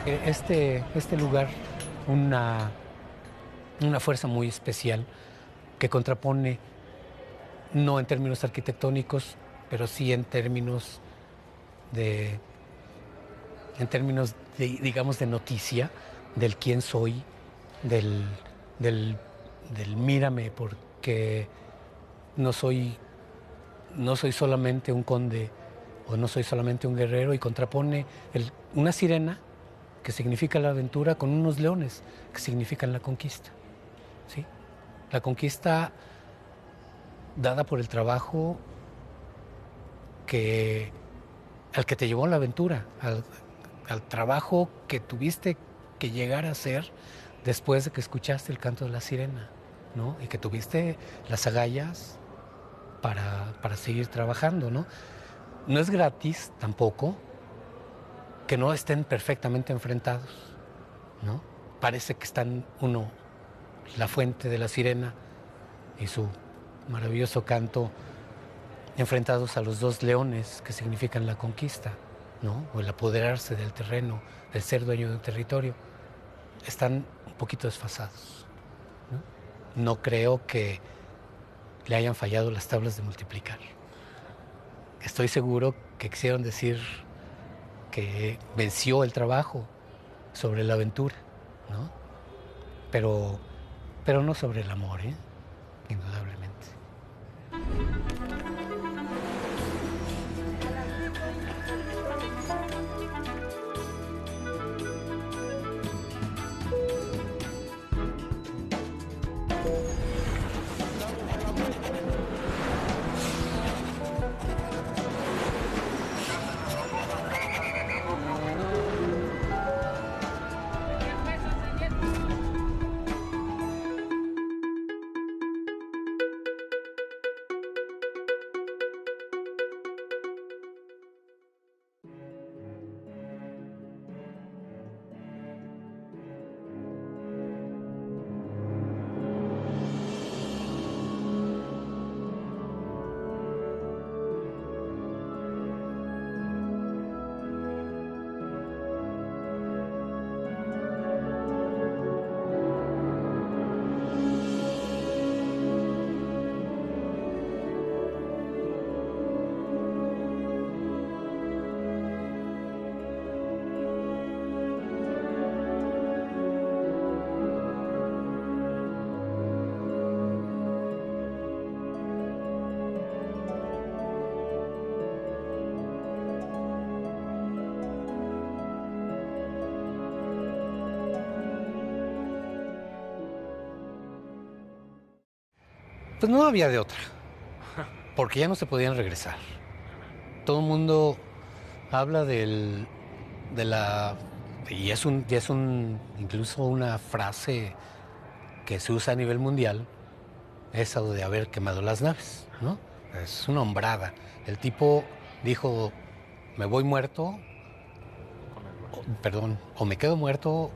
Este lugar, una, una fuerza muy especial que contrapone, no en términos arquitectónicos, pero sí de, digamos, de noticia, del quién soy, del, del, del mírame, porque no soy, no soy solamente un conde o no soy solamente un guerrero, y contrapone una sirena, que significa la aventura, con unos leones, que significan la conquista, ¿sí? La conquista dada por el trabajo al que te llevó la aventura, al trabajo que tuviste que llegar a hacer después de que escuchaste el canto de la sirena, ¿no? Y que tuviste las agallas para seguir trabajando, ¿no? No es gratis tampoco que no estén perfectamente enfrentados, ¿no? Parece que están la fuente de la sirena y su maravilloso canto, enfrentados a los dos leones que significan la conquista, ¿no? O el apoderarse del terreno, el ser dueño de un territorio. Están un poquito desfasados, ¿no? No creo que le hayan fallado las tablas de multiplicar. Estoy seguro que quisieron decir que venció el trabajo sobre la aventura, ¿no? Pero no sobre el amor, indudablemente. Pues no había de otra, porque ya no se podían regresar. Todo el mundo habla de la... Y incluso una frase que se usa a nivel mundial, esa de haber quemado las naves, ¿no? Es una hombrada. El tipo dijo, me voy muerto, o me quedo muerto,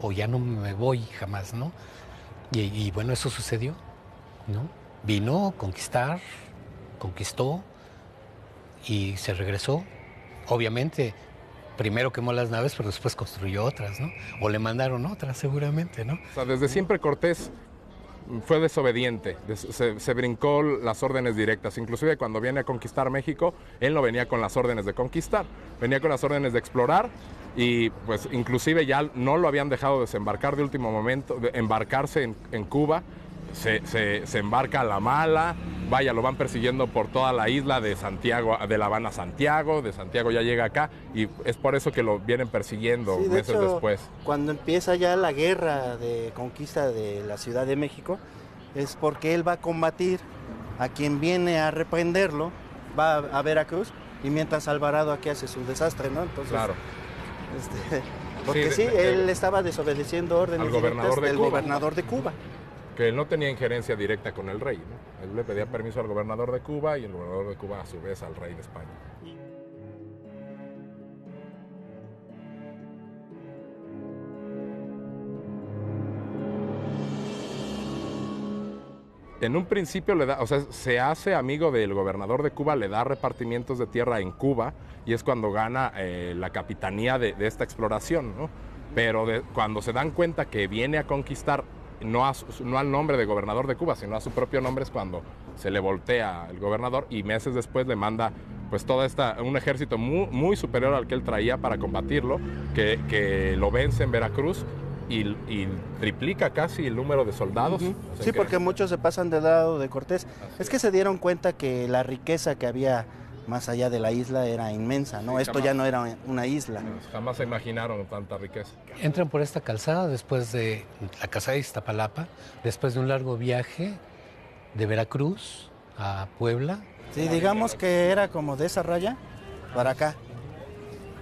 o ya no me voy jamás, ¿no? Y bueno, eso sucedió, ¿no? Vino a conquistó y se regresó. Obviamente, primero quemó las naves, pero después construyó otras, ¿no? O le mandaron otras, seguramente, ¿no? O sea, desde siempre Cortés fue desobediente, se brincó las órdenes directas. Inclusive cuando viene a conquistar México, él no venía con las órdenes de conquistar, venía con las órdenes de explorar, y pues inclusive ya no lo habían dejado desembarcar de último momento, embarcarse en Cuba. Se embarca a la mala, vaya, lo van persiguiendo por toda la isla de Santiago, de La Habana a Santiago, de Santiago ya llega acá, y es por eso que lo vienen persiguiendo meses después. Cuando empieza ya la guerra de conquista de la Ciudad de México, es porque él va a combatir a quien viene a reprenderlo, va a Veracruz, y mientras Alvarado aquí hace su desastre, ¿no? Entonces, claro. Porque él estaba desobedeciendo órdenes directas del gobernador de Cuba. Que él no tenía injerencia directa con el rey, ¿no? Él le pedía permiso al gobernador de Cuba y el gobernador de Cuba a su vez al rey de España. En un principio se hace amigo del gobernador de Cuba, le da repartimientos de tierra en Cuba, y es cuando gana la capitanía de esta exploración, ¿no? pero cuando se dan cuenta que viene a conquistar, no al nombre de gobernador de Cuba, sino a su propio nombre, es cuando se le voltea el gobernador y meses después le manda pues un ejército muy, muy superior al que él traía para combatirlo, que lo vence en Veracruz y triplica casi el número de soldados. Uh-huh. Sí, porque muchos se pasan del lado de Cortés. Es que se dieron cuenta que la riqueza que había más allá de la isla era inmensa, ¿no? Sí, esto ya no era una isla. Jamás se imaginaron tanta riqueza. Entran por esta calzada después de la calzada de Iztapalapa, después de un largo viaje de Veracruz a Puebla. Sí, digamos que era como de esa raya para acá.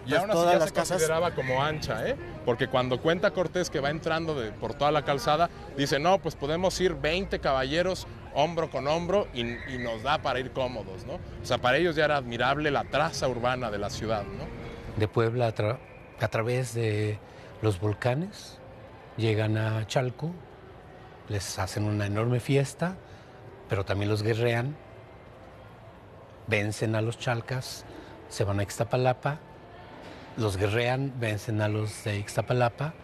Y aún así ya se consideraba como ancha, ¿eh? Porque cuando cuenta Cortés que va entrando por toda la calzada, dice, no, pues podemos ir 20 caballeros hombro con hombro y nos da para ir cómodos, ¿no? O sea, para ellos ya era admirable la traza urbana de la ciudad, ¿no? De Puebla a través de los volcanes, llegan a Chalco, les hacen una enorme fiesta, pero también los guerrean, vencen a los chalcas, se van a Ixtapalapa, los guerrean, vencen a los de Ixtapalapa,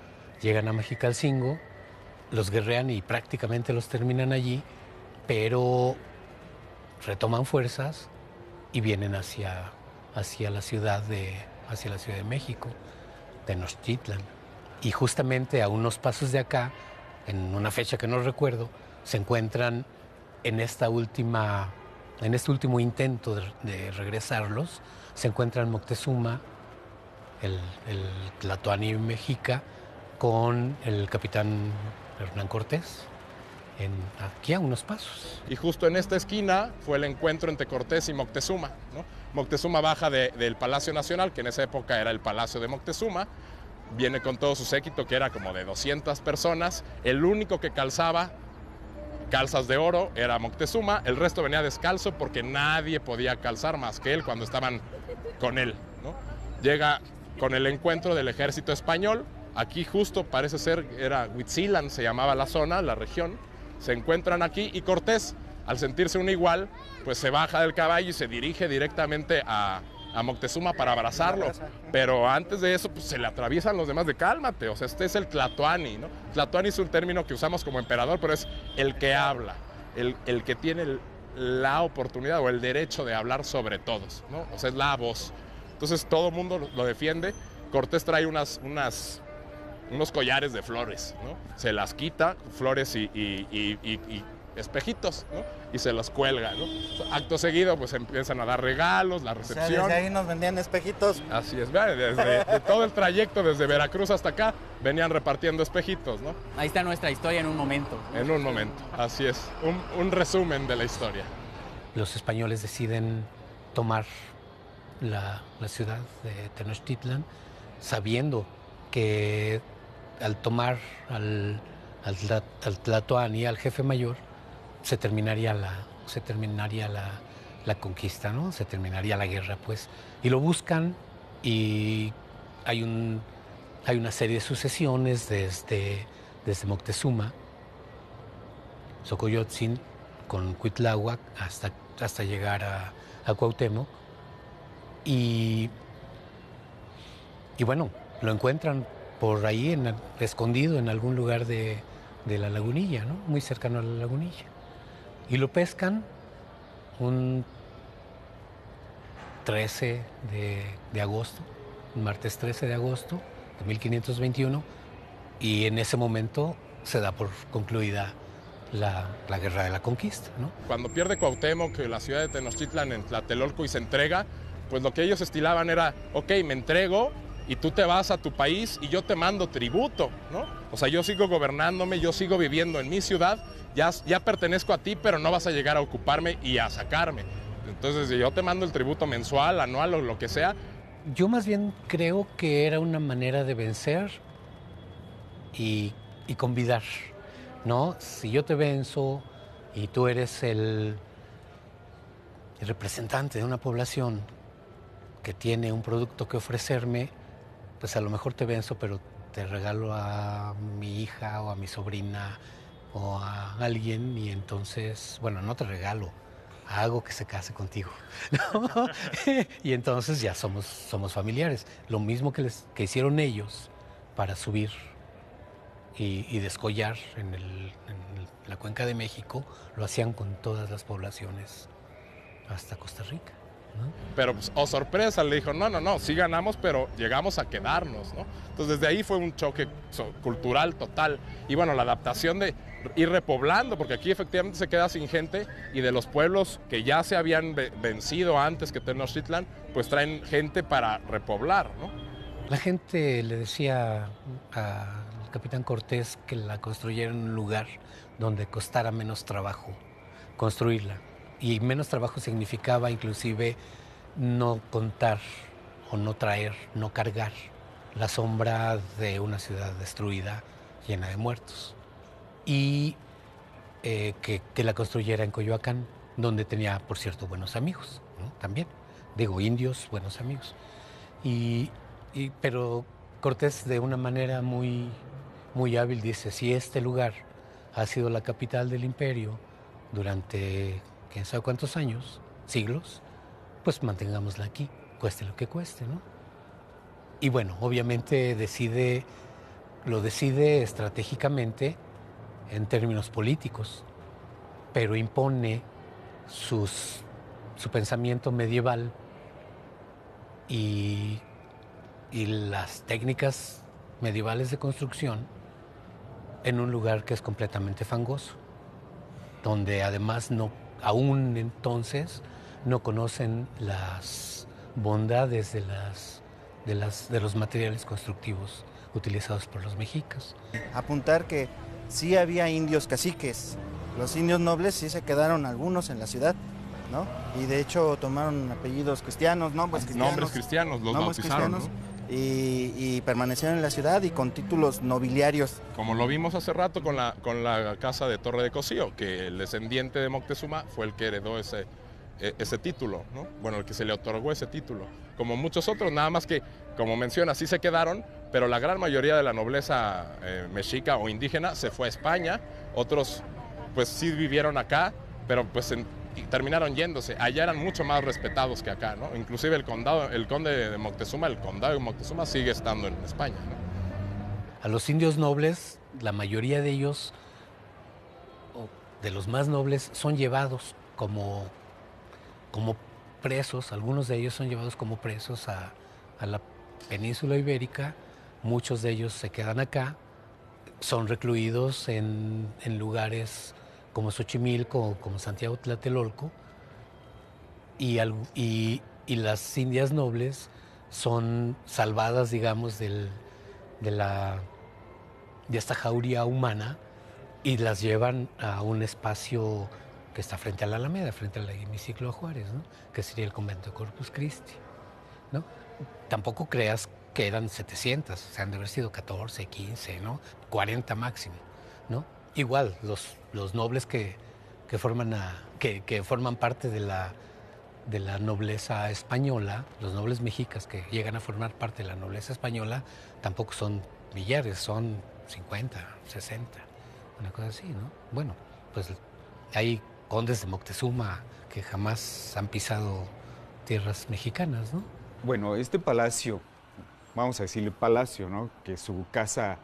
llegan a Mexicalcingo, los guerrean y prácticamente los terminan allí, pero retoman fuerzas y vienen hacia la Ciudad de México, Tenochtitlan. Y justamente a unos pasos de acá, en una fecha que no recuerdo, se encuentran en este último intento de regresarlos, se encuentran Moctezuma, el tlatoani mexica, con el capitán Hernán Cortés, aquí a unos pasos. Y justo en esta esquina fue el encuentro entre Cortés y Moctezuma, ¿no? Moctezuma baja del Palacio Nacional, que en esa época era el Palacio de Moctezuma, viene con todo su séquito, que era como de 200 personas, el único que calzaba calzas de oro era Moctezuma, el resto venía descalzo porque nadie podía calzar más que él cuando estaban con él, ¿no? Llega con el encuentro del ejército español, aquí justo parece ser, era Huitzilan, se llamaba la zona, la región, se encuentran aquí y Cortés, al sentirse un igual, pues se baja del caballo y se dirige directamente a Moctezuma para abrazarlo, pero antes de eso pues se le atraviesan los demás de cálmate, o sea, este es el tlatoani, ¿no? Tlatoani es un término que usamos como emperador, pero es el que habla, el que tiene la oportunidad o el derecho de hablar sobre todos, ¿no? O sea, es la voz. Entonces todo el mundo lo defiende. Cortés trae unos collares de flores, ¿no? Se las quita, flores y espejitos, ¿no? Y se los cuelga, ¿no? Acto seguido, pues empiezan a dar regalos, la recepción. O sea, desde ahí nos vendían espejitos. Así es, de todo el trayecto, desde Veracruz hasta acá, venían repartiendo espejitos, ¿no? Ahí está nuestra historia en un momento. En un momento, así es. Un resumen de la historia. Los españoles deciden tomar la ciudad de Tenochtitlan, sabiendo que al tomar al tlatoani, al jefe mayor, se terminaría la conquista, ¿no? Se terminaría la guerra, pues. Y lo buscan y hay una serie de sucesiones desde Moctezuma, Xocoyotzin, con Cuitláhuac, hasta llegar a Cuauhtémoc. Y bueno, lo encuentran por ahí escondido en algún lugar de la lagunilla, ¿no? Muy cercano a la lagunilla. Y lo pescan un 13 de agosto, un martes 13 de agosto de 1521, y en ese momento se da por concluida la guerra de la conquista, ¿no? Cuando pierde Cuauhtémoc la ciudad de Tenochtitlan en Tlatelolco y se entrega, pues lo que ellos estilaban era, ok, me entrego y tú te vas a tu país y yo te mando tributo, ¿no? O sea, yo sigo gobernándome, yo sigo viviendo en mi ciudad, ya pertenezco a ti, pero no vas a llegar a ocuparme y a sacarme. Entonces yo te mando el tributo mensual, anual o lo que sea. Yo más bien creo que era una manera de vencer y convidar, ¿no? Si yo te venzo y tú eres el representante de una población que tiene un producto que ofrecerme, pues a lo mejor te venzo, pero te regalo a mi hija o a mi sobrina o a alguien, y entonces, bueno, no te regalo, hago que se case contigo, ¿no? Y entonces ya somos familiares. Lo mismo que hicieron ellos para subir y descollar en la Cuenca de México, lo hacían con todas las poblaciones hasta Costa Rica, ¿no? Pero pues, oh sorpresa, le dijo, no, sí ganamos, pero llegamos a quedarnos, ¿no? Entonces desde ahí fue un choque cultural total. Y bueno, la adaptación de ir repoblando, porque aquí efectivamente se queda sin gente, y de los pueblos que ya se habían vencido antes que Tenochtitlan, pues traen gente para repoblar, ¿no? La gente le decía al capitán Cortés que la construyera en un lugar donde costara menos trabajo construirla. Y menos trabajo significaba inclusive no contar o no traer, no cargar la sombra de una ciudad destruida, llena de muertos. Y que la construyera en Coyoacán, donde tenía, por cierto, buenos amigos, ¿no? También, digo, indios, buenos amigos. Pero Cortés, de una manera muy, muy hábil, dice, si este lugar ha sido la capital del imperio durante quién sabe cuántos años, siglos, pues mantengámosla aquí, cueste lo que cueste, ¿no? Y bueno, obviamente lo decide estratégicamente en términos políticos, pero impone su pensamiento medieval y las técnicas medievales de construcción en un lugar que es completamente fangoso, donde además aún entonces no conocen las bondades de los materiales constructivos utilizados por los mexicas. Apuntar que sí había indios caciques, los indios nobles sí se quedaron algunos en la ciudad, ¿no? Y de hecho tomaron apellidos cristianos, nombres cristianos, los bautizaron, ¿no? Y permanecieron en la ciudad y con títulos nobiliarios. Como lo vimos hace rato con la casa de Torre de Cosío, que el descendiente de Moctezuma fue el que heredó ese título, ¿no? Bueno, el que se le otorgó ese título. Como muchos otros, nada más que, como menciona, sí se quedaron, pero la gran mayoría de la nobleza mexica o indígena se fue a España, otros pues sí vivieron acá, pero pues terminaron yéndose. Allá eran mucho más respetados que acá, ¿no? Inclusive el conde de Moctezuma, el condado de Moctezuma sigue estando en España, ¿no? A los indios nobles, la mayoría de ellos, o de los más nobles, son llevados como presos, algunos de ellos son llevados como presos a la península ibérica, muchos de ellos se quedan acá, son recluidos en lugares como Xochimilco, como Santiago Tlatelolco, y las indias nobles son salvadas, digamos, de esta jauría humana, y las llevan a un espacio que está frente a la Alameda, frente al hemiciclo de Juárez, ¿no? Que sería el convento de Corpus Christi, ¿no? Tampoco creas que eran 700, o sea, han de haber sido 14, 15, ¿no? 40 máximo, ¿no? Igual, los nobles que forman parte de la nobleza española, los nobles mexicas que llegan a formar parte de la nobleza española, tampoco son millares, son 50, 60, una cosa así, ¿no? Bueno, pues hay condes de Moctezuma que jamás han pisado tierras mexicanas, ¿no? Bueno, este palacio, vamos a decirle palacio, ¿no? Que su casa,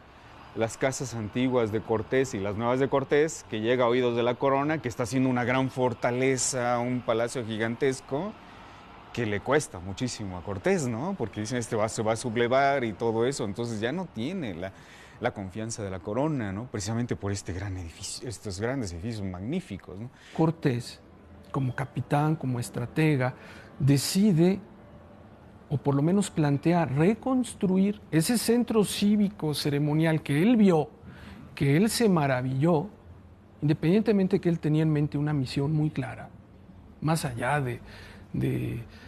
las casas antiguas de Cortés y las nuevas de Cortés, que llega a oídos de la corona, que está haciendo una gran fortaleza, un palacio gigantesco, que le cuesta muchísimo a Cortés, ¿no? Porque dicen, se va a sublevar y todo eso, entonces ya no tiene la confianza de la corona, ¿no? Precisamente por este gran edificio, estos grandes edificios magníficos, ¿no? Cortés, como capitán, como estratega, decide, o por lo menos plantea, reconstruir ese centro cívico ceremonial que él vio, que él se maravilló, independientemente que él tenía en mente una misión muy clara, más allá de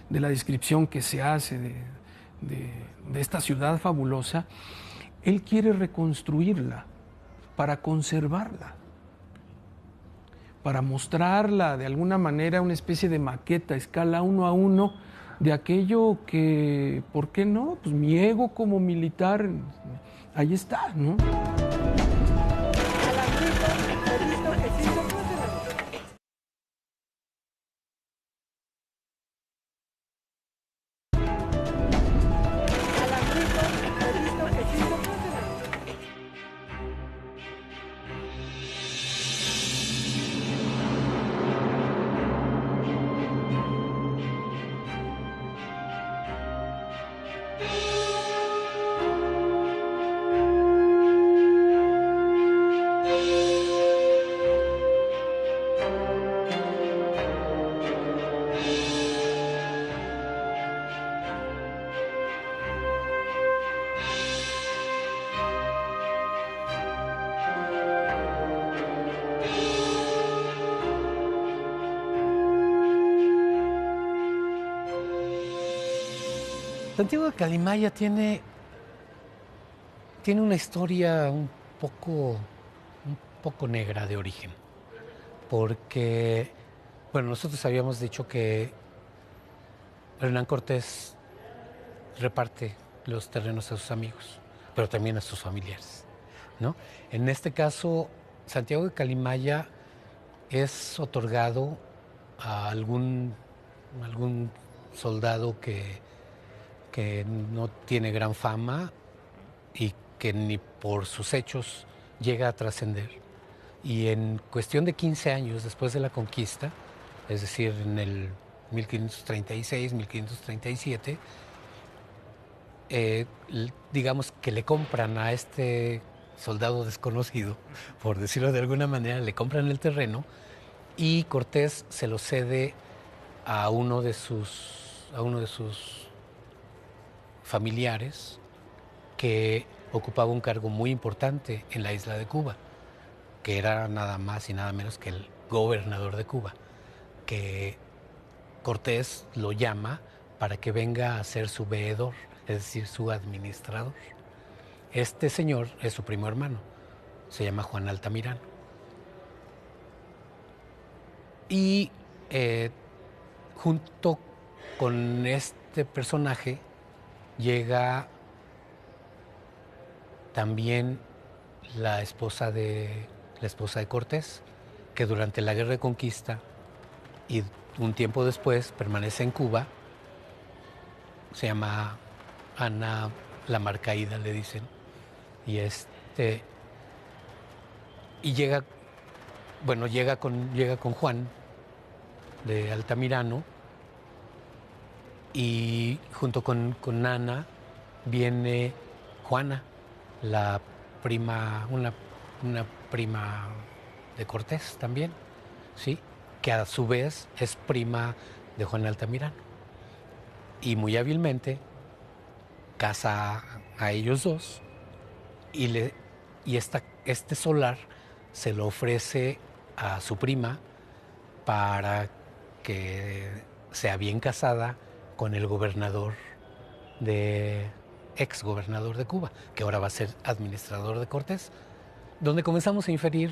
la descripción que se hace de esta ciudad fabulosa. Él quiere reconstruirla para conservarla, para mostrarla de alguna manera, una especie de maqueta a escala 1 a 1 de aquello que, ¿por qué no? Pues mi ego como militar, ahí está, ¿no? Santiago de Calimaya tiene una historia un poco negra de origen, porque, bueno, nosotros habíamos dicho que Hernán Cortés reparte los terrenos a sus amigos, pero también a sus familiares, ¿no? En este caso, Santiago de Calimaya es otorgado a algún soldado que no tiene gran fama y que ni por sus hechos llega a trascender. Y en cuestión de 15 años después de la conquista, es decir, en el 1536, 1537, digamos que le compran a este soldado desconocido, por decirlo de alguna manera, le compran el terreno y Cortés se lo cede a uno de sus familiares que ocupaba un cargo muy importante en la isla de Cuba, que era nada más y nada menos que el gobernador de Cuba, que Cortés lo llama para que venga a ser su veedor, es decir, su administrador. Este señor es su primo hermano, se llama Juan Altamirano. Y junto con este personaje llega también la esposa de Cortés, que durante la Guerra de Conquista y un tiempo después permanece en Cuba. Se llama Ana la Marcaída, le dicen. Y llega con Juan de Altamirano, y junto con Ana viene Juana, la prima, una prima de Cortés también, ¿sí? Que a su vez es prima de Juan Altamirano. Y muy hábilmente casa a ellos dos y este solar se lo ofrece a su prima para que sea bien casada con el ex gobernador de Cuba, que ahora va a ser administrador de Cortés, donde comenzamos a inferir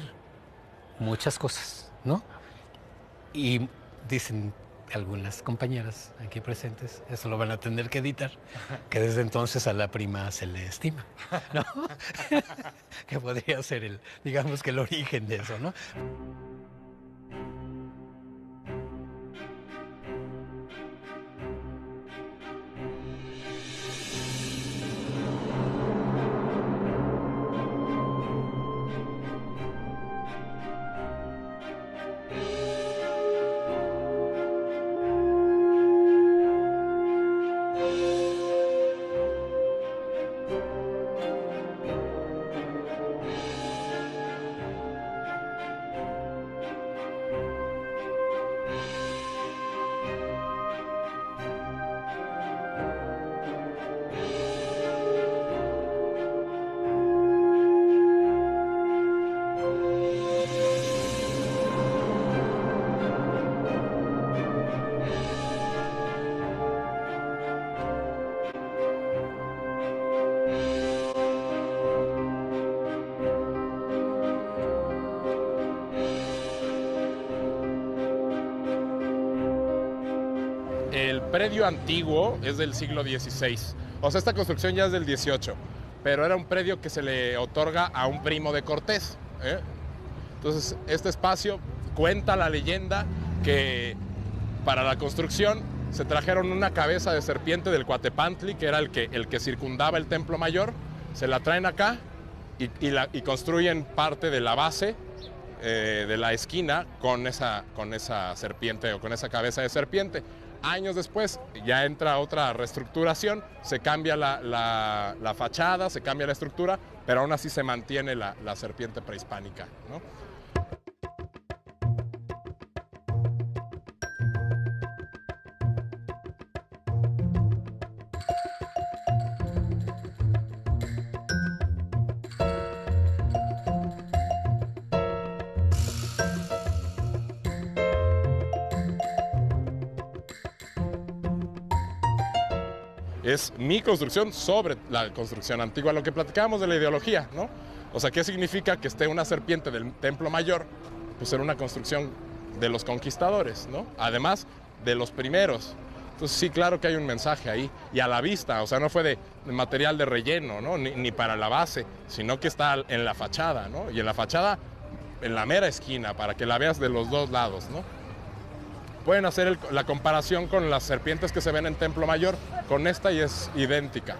muchas cosas, ¿no? Y dicen algunas compañeras aquí presentes, eso lo van a tener que editar, que desde entonces a la prima se le estima, ¿no? Que podría ser digamos que el origen de eso, ¿no? El predio antiguo es del siglo XVI, o sea, esta construcción ya es del XVIII, pero era un predio que se le otorga a un primo de Cortés, ¿eh? Entonces, este espacio cuenta la leyenda que para la construcción se trajeron una cabeza de serpiente del Coatepantli, que era el que circundaba el Templo Mayor, se la traen acá y construyen parte de la base de la esquina con esa serpiente o con esa cabeza de serpiente. Años después ya entra otra reestructuración, se cambia la fachada, se cambia la estructura, pero aún así se mantiene la serpiente prehispánica, ¿no? es mi construcción sobre la construcción antigua, lo que platicábamos de la ideología, ¿no? O sea, ¿qué significa que esté una serpiente del Templo Mayor? Pues era una construcción de los conquistadores, ¿no? Además de los primeros. Entonces sí, claro que hay un mensaje ahí, y a la vista, o sea, no fue de material de relleno, ¿no? Ni para la base, sino que está en la fachada, ¿no? Y en la fachada, en la mera esquina, para que la veas de los dos lados, ¿no? Pueden hacer la comparación con las serpientes que se ven en Templo Mayor, con esta, y es idéntica.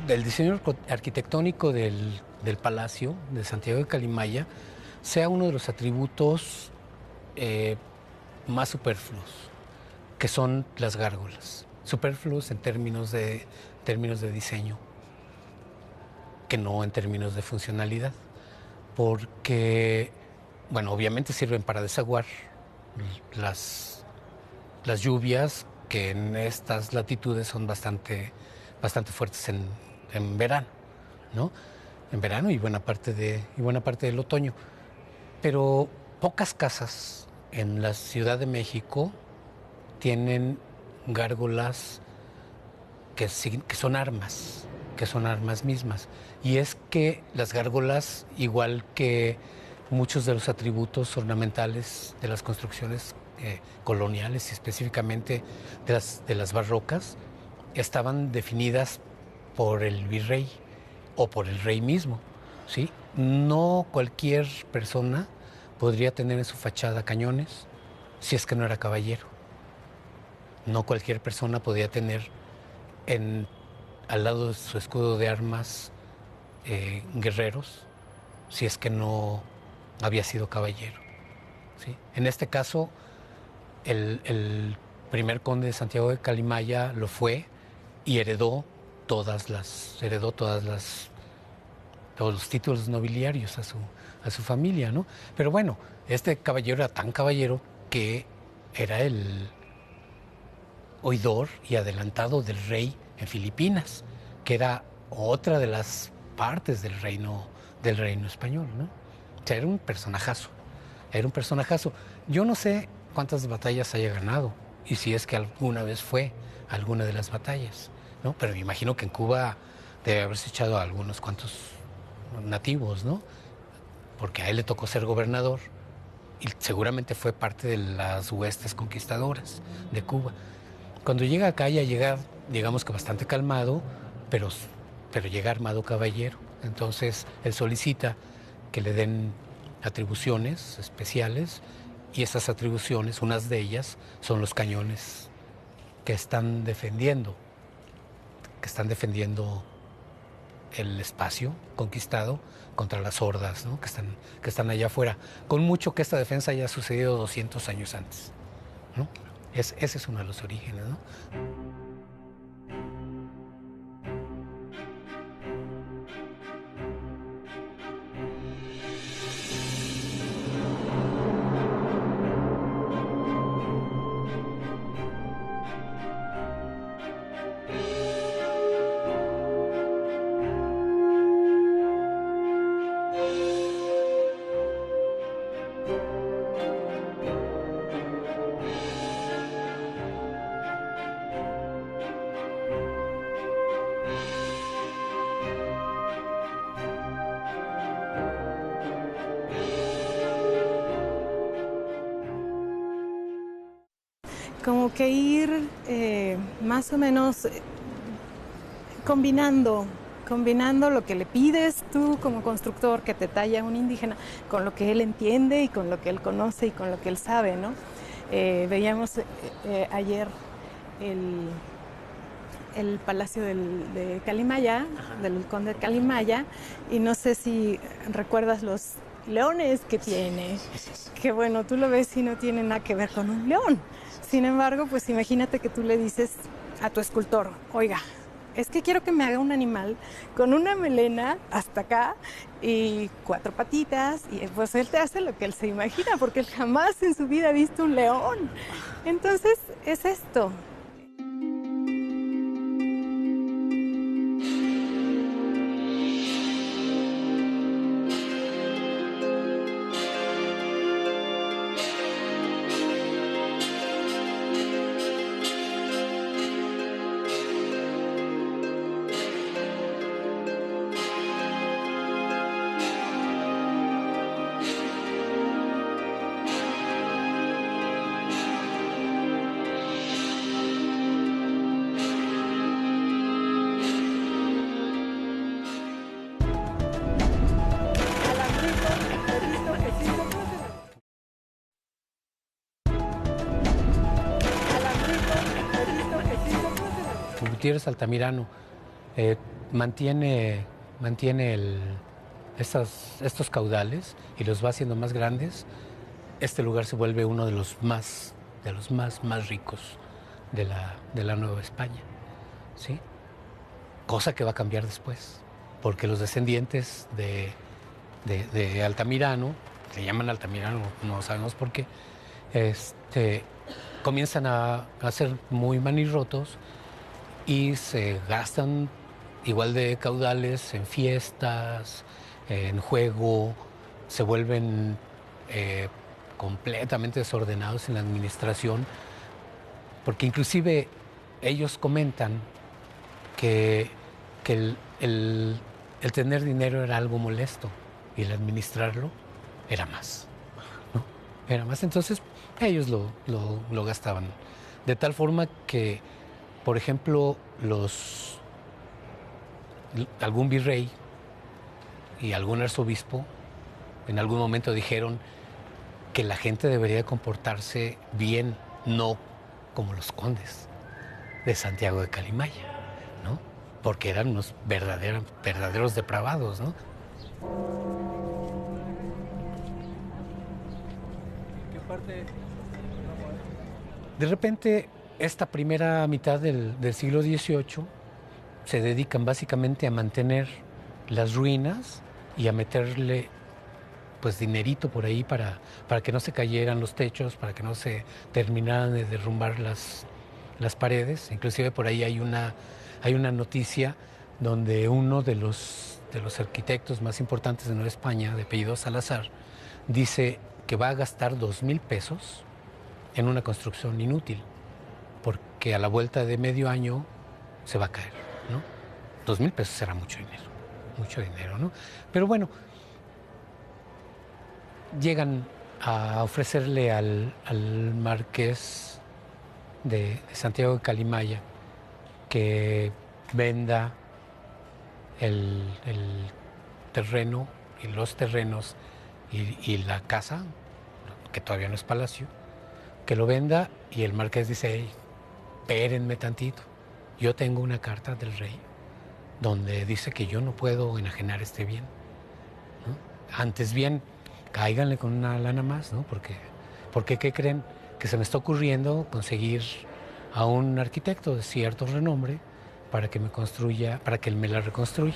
Del diseño arquitectónico del Palacio de Santiago de Calimaya sea uno de los atributos más superfluos, que son las gárgolas. Superfluos en términos de diseño, que no en términos de funcionalidad, porque, bueno, obviamente sirven para desaguar las lluvias, que en estas latitudes son bastante fuertes en verano, ¿no? En verano y buena parte del otoño. Pero pocas casas en la Ciudad de México tienen gárgolas que son armas mismas. Y es que las gárgolas, igual que muchos de los atributos ornamentales de las construcciones coloniales y específicamente de las barrocas, estaban definidas por el virrey o por el rey mismo, ¿sí? No cualquier persona podría tener en su fachada cañones si es que no era caballero. No cualquier persona podía tener al lado de su escudo de armas guerreros si es que no había sido caballero, ¿sí? En este caso, el primer conde de Santiago de Calimaya lo fue y heredó todos los títulos nobiliarios a su familia, ¿no? Pero bueno, este caballero era tan caballero que era el oidor y adelantado del rey en Filipinas, que era otra de las partes del reino español, ¿no? O sea, era un personajazo. Yo no sé cuántas batallas haya ganado y si es que alguna vez fue alguna de las batallas, ¿no? Pero me imagino que en Cuba debe haberse echado a algunos cuantos nativos, ¿no? Porque a él le tocó ser gobernador y seguramente fue parte de las huestes conquistadoras de Cuba. Cuando llega acá ya llega, digamos que bastante calmado, pero llega armado caballero. Entonces él solicita que le den atribuciones especiales y esas atribuciones, unas de ellas, son los cañones que están defendiendo el espacio conquistado contra las hordas, ¿no? que están allá afuera, con mucho que esta defensa haya sucedido 200 años antes, ¿no? Ese es uno de los orígenes, ¿no? Como que ir más o menos combinando lo que le pides tú como constructor que te talla un indígena con lo que él entiende y con lo que él conoce y con lo que él sabe, ¿no? Veíamos ayer el palacio de Calimaya, del conde de Calimaya, y no sé si recuerdas los leones que tiene, que bueno, tú lo ves y no tiene nada que ver con un león. Sin embargo, pues imagínate que tú le dices a tu escultor, oiga, es que quiero que me haga un animal con una melena hasta acá y 4 patitas, y pues él te hace lo que él se imagina, porque él jamás en su vida ha visto un león. Entonces, es esto. Gutiérrez Altamirano mantiene estos caudales y los va haciendo más grandes, este lugar se vuelve uno de los más ricos de la Nueva España, ¿sí? Cosa que va a cambiar después, porque los descendientes de Altamirano, se llaman Altamirano, no sabemos por qué, comienzan a ser muy manirrotos y se gastan igual de caudales en fiestas, en juego, se vuelven completamente desordenados en la administración, porque inclusive ellos comentan que el tener dinero era algo molesto y el administrarlo era más, ¿no? Era más, entonces ellos lo gastaban. De tal forma que, por ejemplo, algún virrey y algún arzobispo en algún momento dijeron que la gente debería comportarse bien, no como los condes de Santiago de Calimaya, ¿no? Porque eran unos verdaderos depravados, ¿no? De repente, esta primera mitad del siglo XVIII se dedican básicamente a mantener las ruinas y a meterle pues dinerito por ahí para que no se cayeran los techos, para que no se terminaran de derrumbar las paredes. Inclusive por ahí hay una noticia donde uno de los arquitectos más importantes de Nueva España, de apellido Salazar, dice que va a gastar 2,000 pesos en una construcción inútil, porque a la vuelta de medio año se va a caer, ¿no? 2,000 pesos será mucho dinero, ¿no? Pero bueno, llegan a ofrecerle al marqués de Santiago de Calimaya que venda el terreno y los terrenos y la casa, que todavía no es palacio, que lo venda, y el marqués dice: hey, espérenme tantito, yo tengo una carta del rey donde dice que yo no puedo enajenar este bien, ¿no? Antes bien, cáiganle con una lana más, ¿no? Porque ¿qué creen? Que se me está ocurriendo conseguir a un arquitecto de cierto renombre para que él me la reconstruya.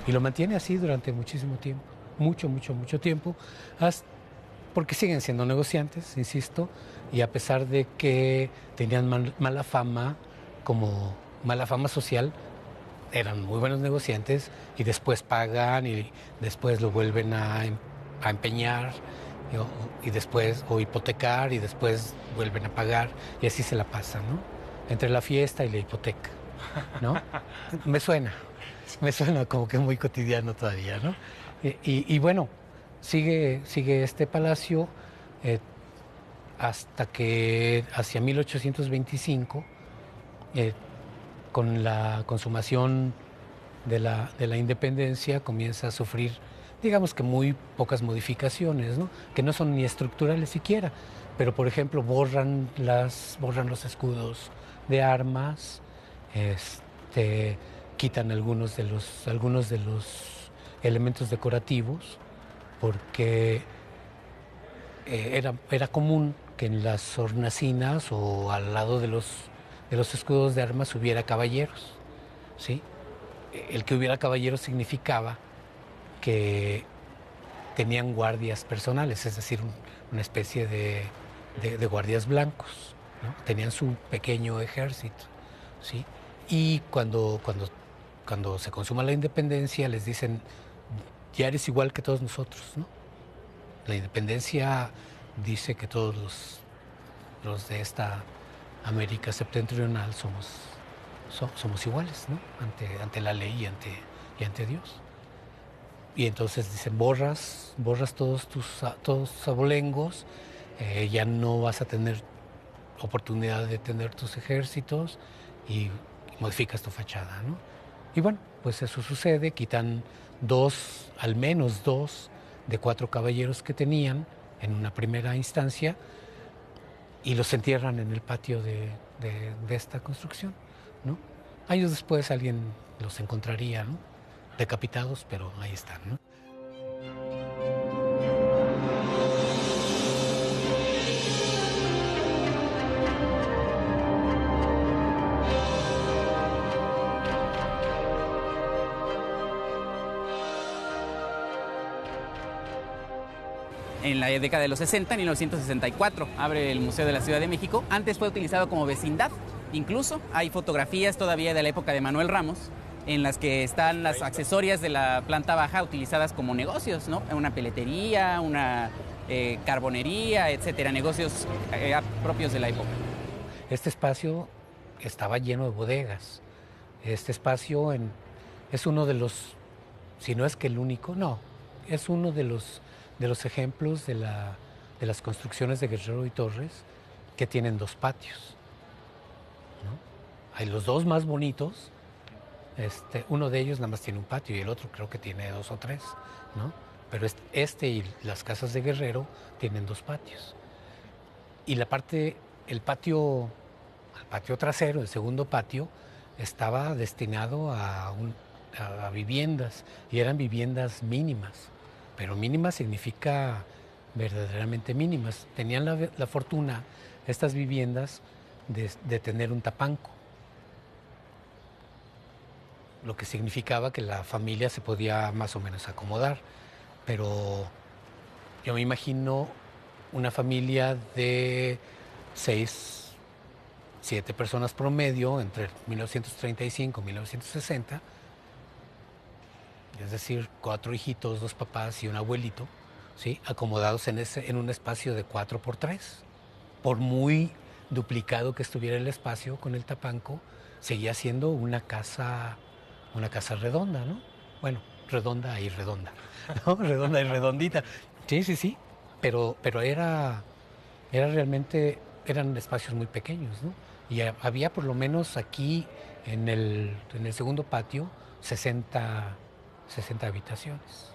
Y lo mantiene así durante muchísimo tiempo, mucho tiempo, porque siguen siendo negociantes, insisto, y a pesar de que tenían mala fama social, eran muy buenos negociantes y después pagan y después lo vuelven a empeñar y después, o hipotecar, y después vuelven a pagar, y así se la pasan, ¿no? Entre la fiesta y la hipoteca, ¿no? Me suena como que muy cotidiano todavía, ¿no? Y bueno, sigue este palacio hasta que hacia 1825, con la consumación de la independencia, comienza a sufrir, digamos que muy pocas modificaciones, ¿no? Que no son ni estructurales siquiera, pero por ejemplo borran los escudos de armas, quitan algunos de los elementos decorativos, porque era común que en las hornacinas o al lado de los escudos de armas hubiera caballeros, ¿sí? El que hubiera caballeros significaba que tenían guardias personales, es decir, una especie de guardias blancos, ¿no? Tenían su pequeño ejército, ¿sí? Y cuando se consuma la independencia les dicen: ya eres igual que todos nosotros, ¿no? La independencia dice que todos los de esta América septentrional somos iguales, ¿no? Ante la ley y ante Dios. Y entonces dicen: borras todos tus abolengos, ya no vas a tener oportunidad de tener tus ejércitos, y modificas tu fachada, ¿no? Y bueno, pues eso sucede, quitan al menos dos de 4 caballeros que tenían en una primera instancia y los entierran en el patio de esta construcción, ¿no? Años después alguien los encontraría, ¿no? Decapitados, pero ahí están, ¿no? En la década de los 60, en 1964, abre el Museo de la Ciudad de México. Antes fue utilizado como vecindad. Incluso hay fotografías todavía de la época de Manuel Ramos en las que están las accesorias de la planta baja utilizadas como negocios, ¿no? Una peletería, una carbonería, etcétera, negocios propios de la época. Este espacio estaba lleno de bodegas. Este espacio es uno de los, si no es que el único, no, es uno de los ejemplos de las construcciones de Guerrero y Torres que tienen 2 patios, ¿no? Hay los 2 más bonitos, uno de ellos nada más tiene un patio y el otro creo que tiene 2 o 3, ¿no? Pero y las casas de Guerrero tienen 2 patios. Y el patio trasero, el segundo patio, estaba destinado a viviendas, y eran viviendas mínimas. Pero mínimas significa verdaderamente mínimas. Tenían la fortuna, estas viviendas, de tener un tapanco, lo que significaba que la familia se podía más o menos acomodar. Pero yo me imagino una familia de 6, 7 personas promedio entre 1935 y 1960, es decir, 4 hijitos, 2 papás y un abuelito, ¿sí? Acomodados en un espacio de 4x3. Por muy duplicado que estuviera el espacio con el tapanco, seguía siendo una casa redonda, ¿no? Bueno, redonda y redonda, ¿no? Redonda y redondita. Sí, pero realmente eran espacios muy pequeños, ¿no? Y había por lo menos aquí en el segundo patio 60 habitaciones.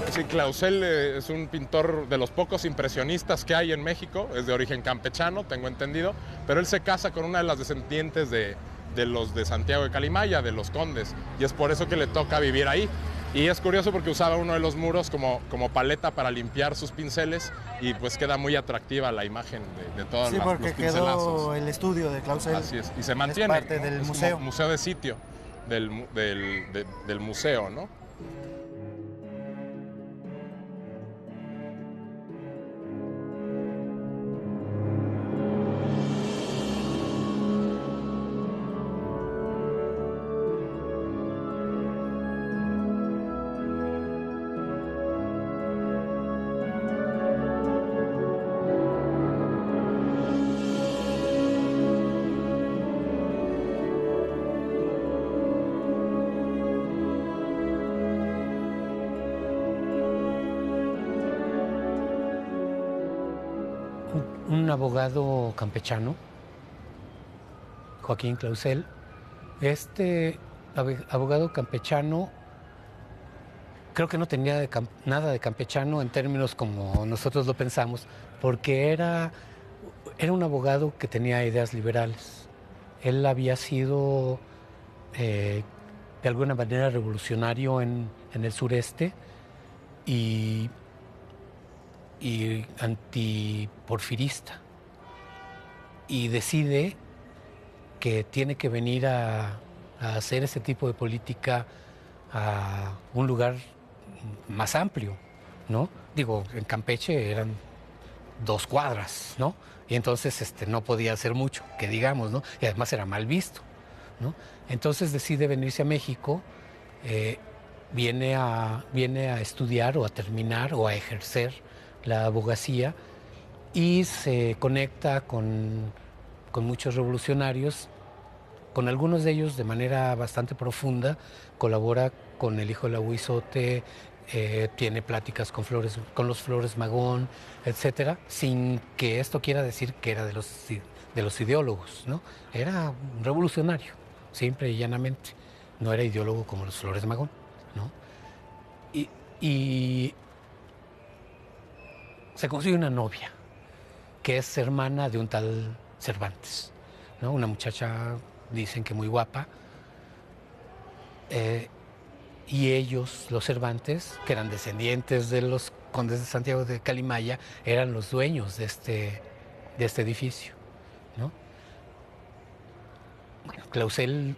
Sí, Clausel es un pintor de los pocos impresionistas que hay en México, es de origen campechano, tengo entendido, pero él se casa con una de las descendientes de los de Santiago de Calimaya, de los condes, y es por eso que le toca vivir ahí. Y es curioso porque usaba uno de los muros como paleta para limpiar sus pinceles, y pues queda muy atractiva la imagen de todos los pincelazos. Sí, porque quedó el estudio de Clausel. Así es, y se mantiene. Es parte del museo. Como museo de sitio del museo, ¿no? un abogado campechano, Joaquín Clausel. Este abogado campechano creo que no tenía nada de campechano en términos como nosotros lo pensamos, porque era un abogado que tenía ideas liberales. Él había sido de alguna manera revolucionario en el sureste y antiporfirista. Y decide que tiene que venir a hacer ese tipo de política a un lugar más amplio, ¿no? Digo, en Campeche eran 2 cuadras, ¿no? Y entonces no podía hacer mucho, que digamos, ¿no? Y además era mal visto, ¿no? Entonces decide venirse a México, viene a estudiar o a terminar o a ejercer la abogacía y se conecta con muchos revolucionarios, con algunos de ellos de manera bastante profunda, colabora con el hijo de la Huizote, tiene pláticas con los Flores Magón, etcétera, sin que esto quiera decir que era de los ideólogos, ¿no? Era un revolucionario, simple y llanamente. No era ideólogo como los Flores Magón, ¿no? Y se consigue una novia que es hermana de un tal Cervantes, ¿no? Una muchacha, dicen que muy guapa. Y ellos, los Cervantes, que eran descendientes de los condes de Santiago de Calimaya, eran los dueños de este edificio, ¿no? Bueno, Clausel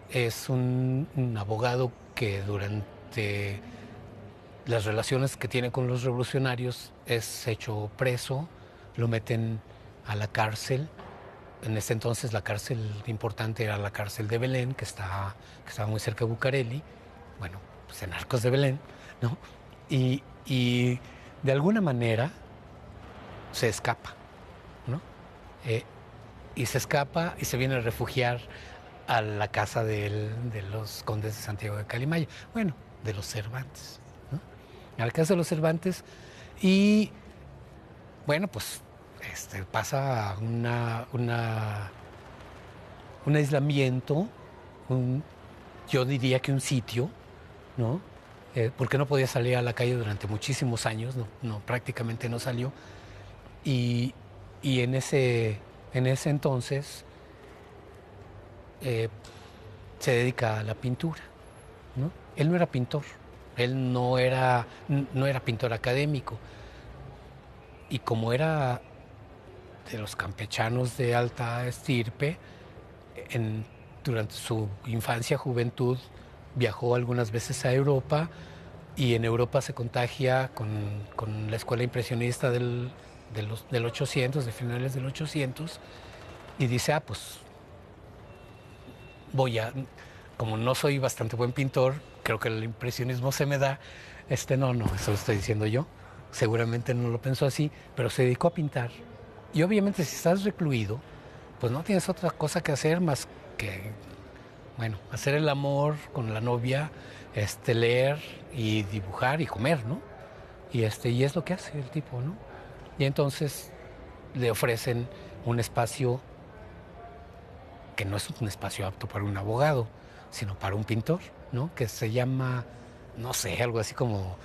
es un abogado que durante las relaciones que tiene con los revolucionarios es hecho preso, lo meten a la cárcel. En ese entonces la cárcel importante era la cárcel de Belén, que estaba muy cerca de Bucareli, bueno, pues en Arcos de Belén, ¿no? Y de alguna manera se escapa, ¿no? Y se escapa y se viene a refugiar a la casa de los condes de Santiago de Calimaya, bueno, de los Cervantes, ¿no? A la casa de los Cervantes y, bueno, pues pasa un aislamiento, yo diría que un sitio, ¿no? Porque no podía salir a la calle durante muchísimos años, prácticamente no salió. Y en ese entonces se dedica a la pintura, ¿no? Él no era pintor, él no era pintor académico. Y como era de los campechanos de alta estirpe, durante su infancia, juventud, viajó algunas veces a Europa y en Europa se contagia con la escuela impresionista del 800, de finales del 800, y dice, pues como no soy bastante buen pintor, creo que el impresionismo se me da, eso lo estoy diciendo yo, seguramente no lo pensó así, pero se dedicó a pintar. Y obviamente si estás recluido, pues no tienes otra cosa que hacer más que, bueno, hacer el amor con la novia, leer y dibujar y comer, ¿no? Y es lo que hace el tipo, ¿no? Y entonces le ofrecen un espacio que no es un espacio apto para un abogado, sino para un pintor, ¿no? Que se llama, no sé, algo así como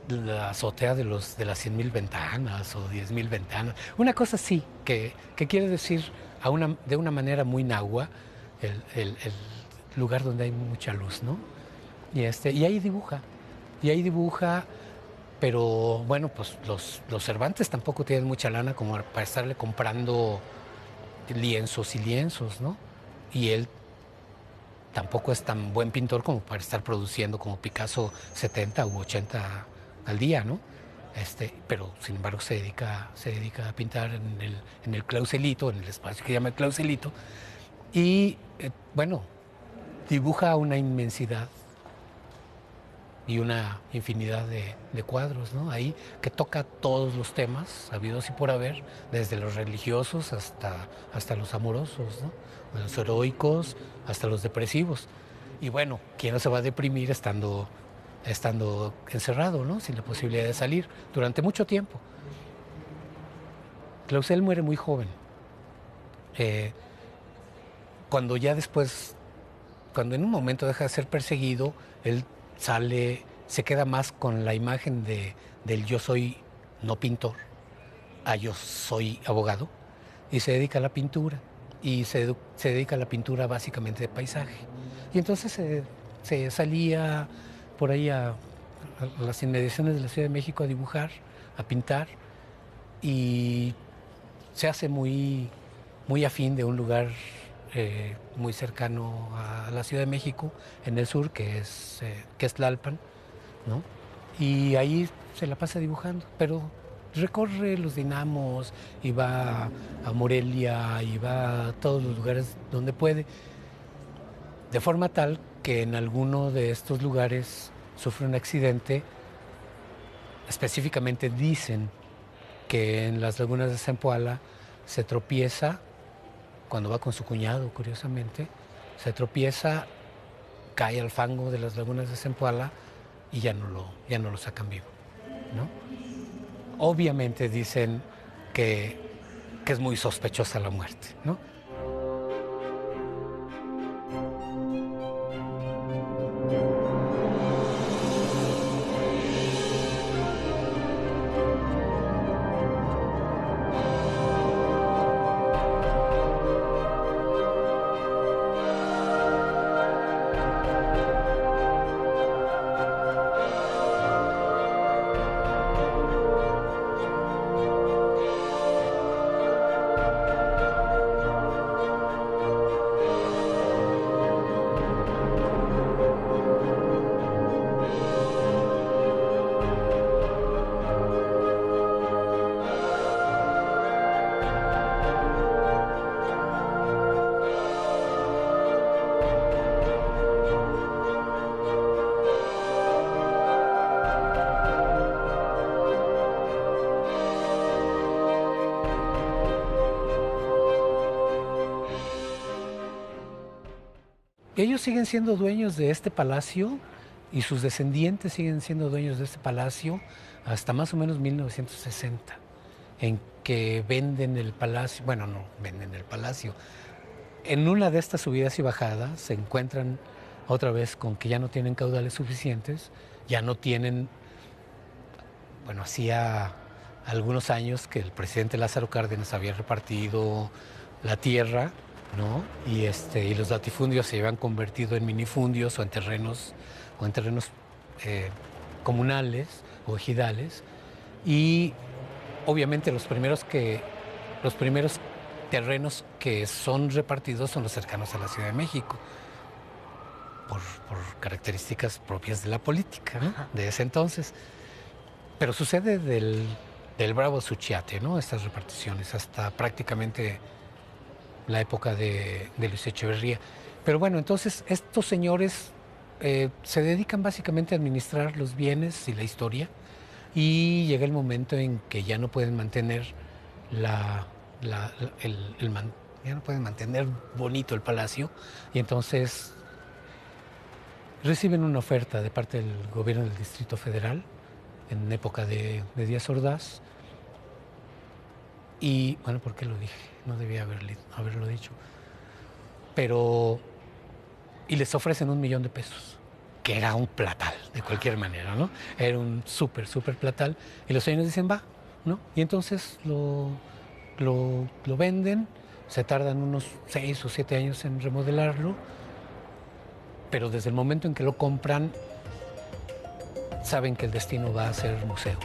la azotea de las 100,000 ventanas o 10,000 ventanas, una cosa así, que quiere decir de una manera muy nahua el lugar donde hay mucha luz, ¿no? Y ahí dibuja, pero bueno, pues los Cervantes tampoco tienen mucha lana como para estarle comprando lienzos y lienzos, ¿no? Y él tampoco es tan buen pintor como para estar produciendo como Picasso 70 u 80 al día, ¿no? Pero sin embargo se dedica a pintar en el Clauselito, en el espacio que se llama el Clauselito, y bueno, dibuja una inmensidad y una infinidad de cuadros, ¿no? Ahí que toca todos los temas habidos y por haber, desde los religiosos hasta los amorosos, ¿no? De los heroicos hasta los depresivos. Y bueno, ¿quién no se va a deprimir estando encerrado, ¿no? Sin la posibilidad de salir durante mucho tiempo? Clausel muere muy joven. Cuando ya después, cuando en un momento deja de ser perseguido, él se queda más con la imagen del yo soy no pintor, a yo soy abogado, y se dedica a la pintura. Y se dedica a la pintura básicamente de paisaje. Y entonces se salía por ahí a las inmediaciones de la Ciudad de México a dibujar, a pintar, y se hace muy, muy afín de un lugar muy cercano a la Ciudad de México, en el sur, que es Tlalpan, ¿no? Y ahí se la pasa dibujando, pero recorre los dinamos y va a Morelia y va a todos los lugares donde puede, de forma tal que en alguno de estos lugares sufre un accidente. Específicamente dicen que en las lagunas de Zempoala se tropieza, cuando va con su cuñado, curiosamente, se tropieza, cae al fango de las lagunas de Zempoala y ya no lo sacan vivo, ¿no? Obviamente dicen que es muy sospechosa la muerte, ¿no? Ellos siguen siendo dueños de este palacio y sus descendientes siguen siendo dueños de este palacio hasta más o menos 1960, en que venden el palacio. Bueno, no venden el palacio. En una de estas subidas y bajadas se encuentran otra vez con que ya no tienen caudales suficientes, ya no tienen. Bueno, hacía algunos años que el presidente Lázaro Cárdenas había repartido la tierra, ¿no? Y los latifundios se habían convertido en minifundios o en terrenos comunales o ejidales. Y obviamente los primeros terrenos que son repartidos son los cercanos a la Ciudad de México, por características propias de la política, ¿no? De ese entonces. Pero sucede del Bravo Suchiate, ¿no? Estas reparticiones, hasta prácticamente la época de Luis Echeverría. Pero bueno, entonces estos señores se dedican básicamente a administrar los bienes y la historia, y llega el momento en que ya no pueden mantener ya no pueden mantener bonito el palacio, y entonces reciben una oferta de parte del gobierno del Distrito Federal en época de Díaz Ordaz. Y bueno, ¿por qué lo dije? No debía haberlo dicho. Y les ofrecen $1 millón, que era un platal, de cualquier manera, ¿no? Era un súper platal. Y los señores dicen, va, ¿no? Y entonces lo venden, se tardan unos 6 o 7 años en remodelarlo, pero desde el momento en que lo compran, saben que el destino va a ser museo,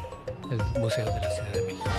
el Museo de la Ciudad de México.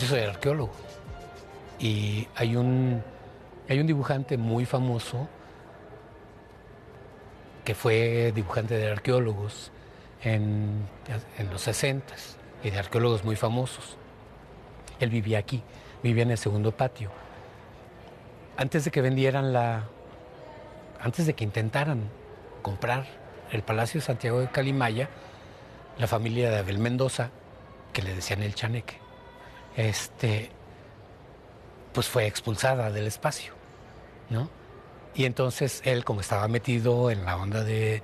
yo soy arqueólogo y hay un dibujante muy famoso que fue dibujante de arqueólogos en los 60s y de arqueólogos muy famosos. Él vivía aquí, vivía en el segundo patio. Antes de que antes de que intentaran comprar el Palacio de Santiago de Calimaya, la familia de Abel Mendoza, que le decían el Chaneque, pues fue expulsada del espacio, ¿no? Y entonces él, como estaba metido en la onda de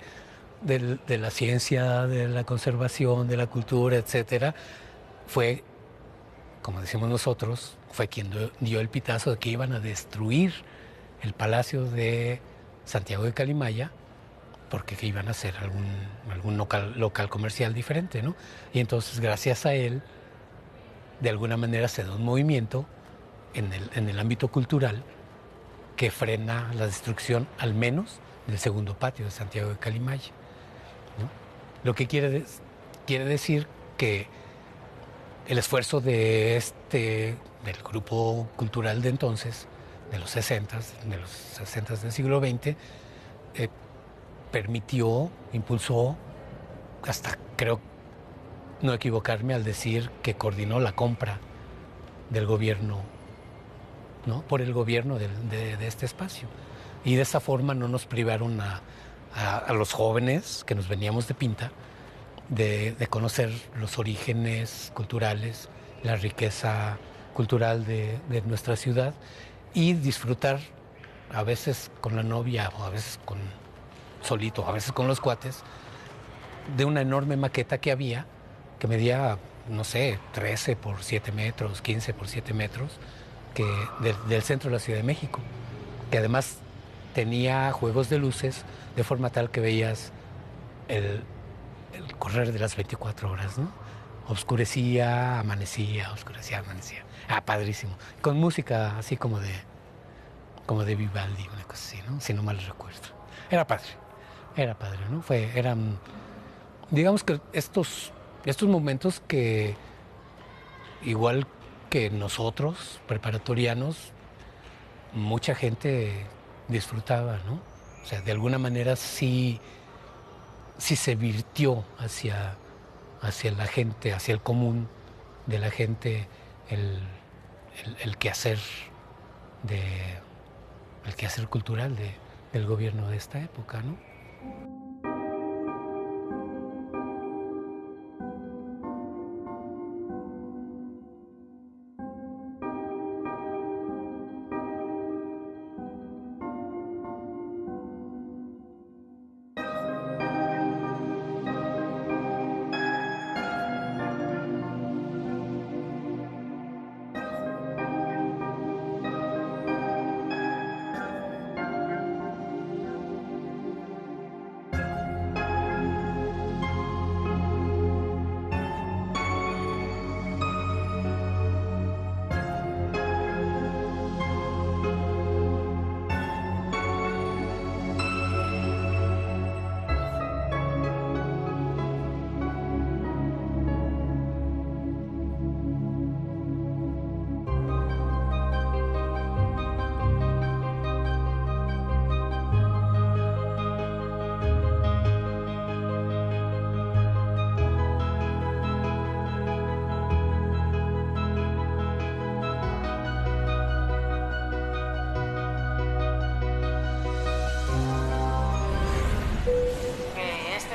la ciencia, de la conservación, de la cultura, etcétera, fue, como decimos nosotros, fue quien dio el pitazo de que iban a destruir el Palacio de Santiago de Calimaya porque iban a hacer algún local comercial diferente, ¿no? Y entonces, gracias a él, de alguna manera se da un movimiento en el ámbito cultural que frena la destrucción, al menos, del segundo patio de Santiago de Calimaya, ¿no? Lo que quiere decir que el esfuerzo del grupo cultural de entonces, de los 60s del siglo XX, permitió, impulsó, hasta creo no equivocarme al decir que coordinó la compra del gobierno, ¿no? Por el gobierno de este espacio. Y de esa forma no nos privaron a los jóvenes que nos veníamos de pinta de conocer los orígenes culturales, la riqueza cultural de nuestra ciudad y disfrutar, a veces con la novia o a veces solito, a veces con los cuates, de una enorme maqueta que había, que medía, no sé, 13 por 7 metros, 15 por 7 metros, del centro de la Ciudad de México, que además tenía juegos de luces de forma tal que veías el correr de las 24 horas, ¿no? Oscurecía, amanecía, oscurecía, amanecía. Padrísimo. Con música así como de Vivaldi, una cosa así, ¿no? Si no mal recuerdo. Era padre, ¿no? Digamos que estos momentos que, igual que nosotros, preparatorianos, mucha gente disfrutaba, ¿no? O sea, de alguna manera sí se virtió hacia la gente, hacia el común de la gente, el quehacer cultural del gobierno de esta época, ¿no?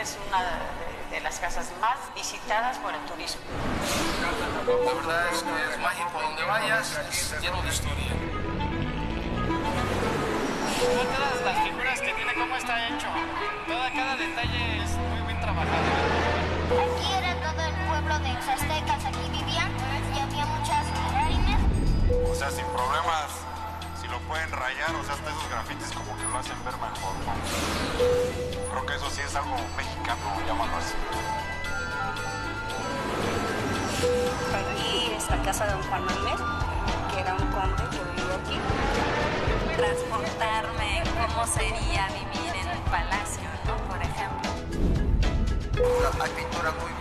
Es una de las casas más visitadas por el turismo. La verdad es que es mágico, donde vayas es lleno de historia. Todas las figuras que tiene, cómo está hecho, cada detalle es muy bien trabajado. Aquí era todo el pueblo de los aztecas, aquí vivían y había muchas imágenes. O sea, sin problemas, si lo pueden rayar, o sea, hasta esos grafitis como que lo hacen ver mejor, ¿no? Creo que eso sí es algo mexicano, llamarlo así. Aquí es la casa de don Juan Manuel, que era un conde que vivía aquí. Transportarme, cómo sería vivir en un palacio, ¿no? Por ejemplo. Hay pintura muy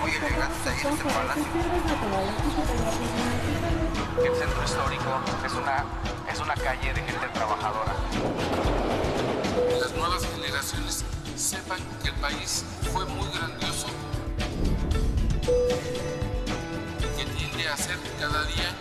muy elegantes ahí en este palacio. El centro histórico es una calle de gente trabajadora. Las nuevas generaciones sepan que el país fue muy grandioso, que tiende a ser cada día